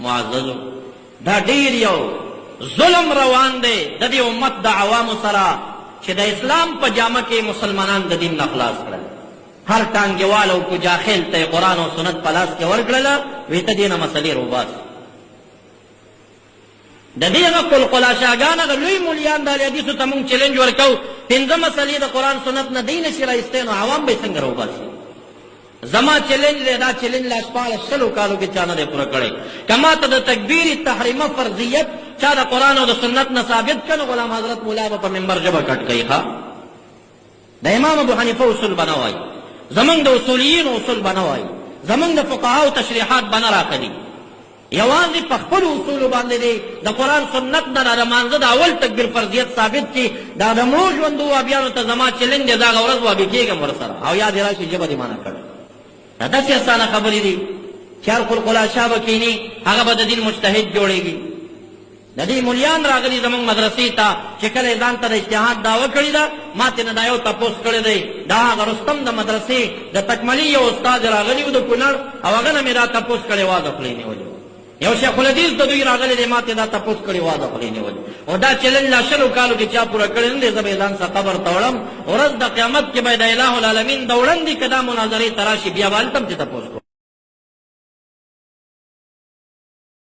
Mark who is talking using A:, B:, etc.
A: معززو دا ډیر یو ظلم روان دی د دې امت د عوامو سره چې د اسلام په جامه کې مسلمانان د دین نه خلاص کړل. هر ټانګېوال او کوجاخیل ته یې قرآن او سنت په لاس کې ورکړله، وی ته دې نه مسلې روباسي. د دې هغه قلقلاشاګان هغه لوی مولیان د حدیثو ته مونږ چیلنج ورکوو، پنځه مسلې د قرآن سنت نه دی نشي رایستی، نو عوام به یې څنګه روباسي؟ زما چیلنج دی، دا چیلنج لا شپاړس شلو کالو کې چا نه دی پوره کړی. که ما ته د تکبیر تحریمه فرضیت چا د قرآن او د سنت نه ثابت کړه، غلام حضرت مولا به په منبر ژبه کټ کوي. ښه د امام ابو حنیفه اصول به نه وایي، زمونږ د اصولیینو اصول به نه وایي، زمونږ د فقهاو تشریحات به نه راښلي، یوازې په خپلو اصولو باندې دی د قرآن سنت نه د لمانځه د اول تکبیر فرضیت ثابت کړي. دا د مړو ژوندو وابیانو ته زما چلنج دی، دغه ورځ وابي کېږم ورسره، او یا دې راشي ژبه دې مانه کړه. دا داسې اسانه خبرې دي چې هر قلقلاشا به کښېني، هغه به د دین مجتهد جوړېږي. د دې مولیان راغلي زموږ مدرسې ته چې کله یې ځان ته د اجتهاد دعوه کړې ده، ما ترې نه دا یو تپوس کړی دی. دا هغه رستم د مدرسې د تکملي یو استاد راغلی و د کونړ، او هغه نه مې دا تپوس کړی وه، د خولې نیولې وه. یو شیخ الحدیث د دوی راغلی دی، ما ترې دا تپوس کړی وه، د خولې نیولې. او دا چلنج لا شلو کالو کې چا پوره کړی نه دی. زه به یې ځان څخه قبر ته وړم، ورځ د قیامت کې به د اله العالمین د وړاندې که دا مناظرې ته راشي، بیا به هلته هم چې تپوس کوم.